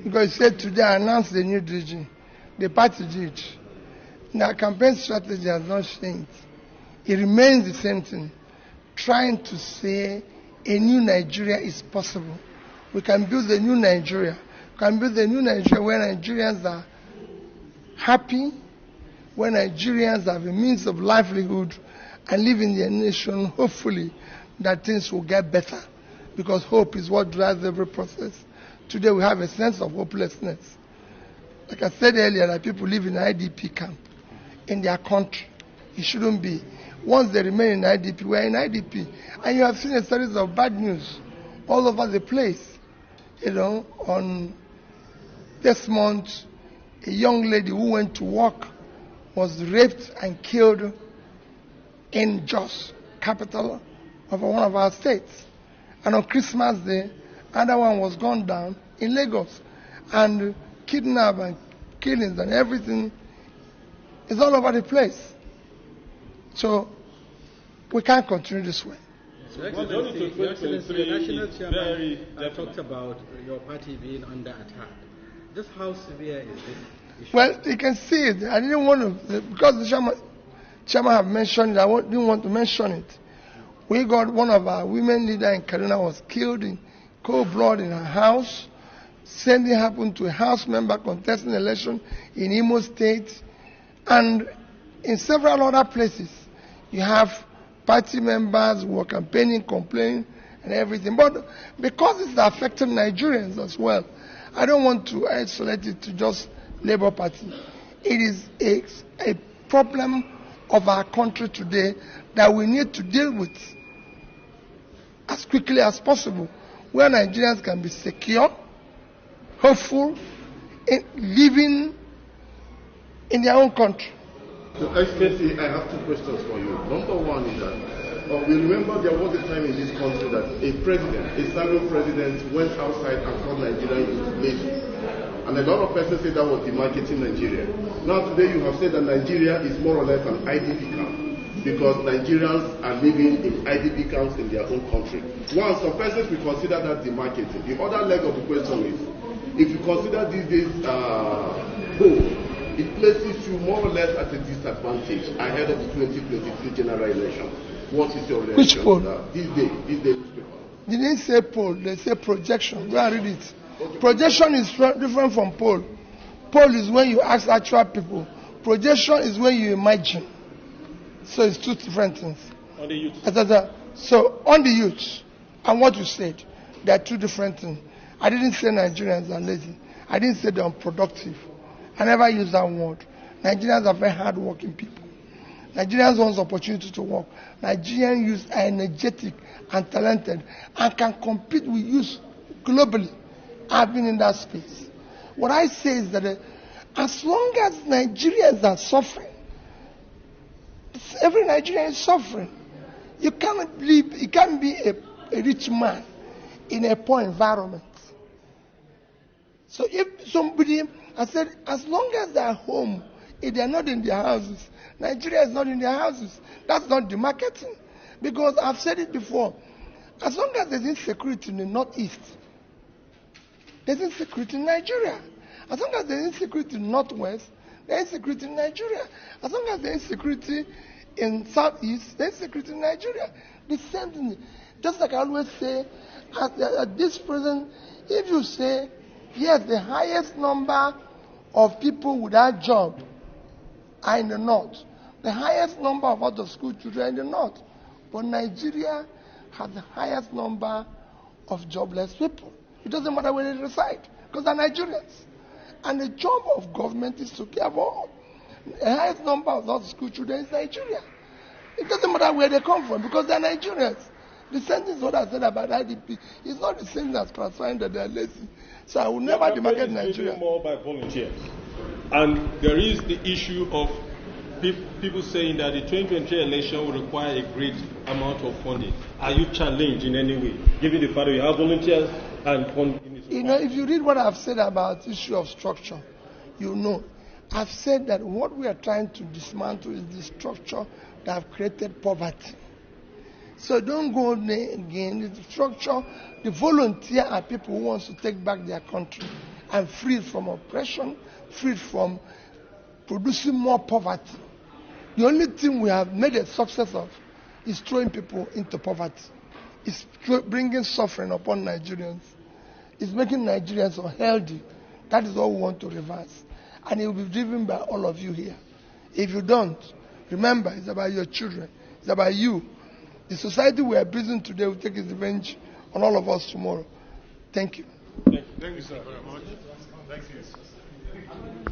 Because he said today I announced the new DG. The party did. Now campaign strategy has not changed. It remains the same thing. Trying to say a new Nigeria is possible. We can build a new Nigeria. We can build a new Nigeria where Nigerians are happy, where Nigerians have a means of livelihood and live in their nation, hopefully that things will get better. Because hope is what drives every process. Today we have a sense of hopelessness. Like I said earlier, that people live in an IDP camp in their country. It shouldn't be. Once they remain in IDP, we are in IDP. And you have seen a series of bad news all over the place. On this month, a young lady who went to work was raped and killed in Jos, capital of one of our states. And on Christmas Day, another one was gunned down in Lagos. And kidnapped and killings and everything is all over the place. So we can't continue this way. Your Excellency, the National Chairman talked about your party being under attack. Just how severe is this issue? Well, you can see it. I didn't want to, because the chairman have mentioned it, I didn't want to mention it. We got one of our women leaders in Kaduna was killed in cold blood in her house. Same thing happened to a house member contesting an election in Imo State. And in several other places, you have party members who are campaigning, complaining, and everything. But because it's affecting Nigerians as well, I don't want to isolate it to just Labour Party. It is a problem of our country today that we need to deal with as quickly as possible, where Nigerians can be secure, hopeful, in living in their own country. So, Excellency, I have two questions for you. Number one is that we remember there was a time in this country that a serving president, went outside and called Nigeria into slavery. And a lot of persons say that was demarcating Nigeria. Now today you have said that Nigeria is more or less an IDP camp because Nigerians are living in IDP camps in their own country. One, some persons will consider that demarcating. The other leg of the question is, if you consider these days both, it places you more or less at a disadvantage ahead of the 2023 general election. What is your reaction? Which poll? These days. They didn't say poll, they say projection. Go and read it. Okay. Projection is different from poll. Poll is when you ask actual people. Projection is when you imagine. So it's two different things. On the youth. So on the youth, and what you said, there are two different things. I didn't say Nigerians are lazy. I didn't say they're unproductive. I never use that word. Nigerians are very hard-working people. Nigerians want opportunity to work. Nigerian youth are energetic and talented and can compete with youth globally. I've been in that space. What I say is that as long as Nigerians are suffering, every Nigerian is suffering. You can't be a rich man in a poor environment. So if somebody, I said, as long as they're home, if they're not in their houses, Nigeria is not in their houses. That's not the marketing. Because I've said it before. As long as there's insecurity in the Northeast, there's insecurity in Nigeria. As long as there's insecurity in the Northwest, there's insecurity in Nigeria. As long as there's insecurity in Southeast, there's insecurity in Nigeria. The same thing. Just like I always say, at this present, if you say, yes, the highest number of people without job are in the North. The highest number of out-of-school children in the North. But Nigeria has the highest number of jobless people. It doesn't matter where they reside, because they're Nigerians. And the job of government is to care for all. The highest number of out-of-school children is Nigeria. It doesn't matter where they come from, because they're Nigerians. The same thing is what I said about IDP. It's not the same as classifying that they're lazy. So I will never demarcate Nigeria. More by volunteers. And there is the issue of people saying that the 2023 election will require a great amount of funding. Are you challenged in any way, given the fact that you have volunteers and funding? If you read what I've said about the issue of structure, you know. I've said that what we are trying to dismantle is the structure that have created poverty. So don't go again. The structure, the volunteer are people who want to take back their country. and freed from oppression, freed from producing more poverty. The only thing we have made a success of is throwing people into poverty. It's bringing suffering upon Nigerians. It's making Nigerians unhealthy. That is what we want to reverse. And it will be driven by all of you here. If you don't, remember, it's about your children. It's about you. The society we are building today will take its revenge on all of us tomorrow. Thank you. Thank you, sir, very much. Thank you.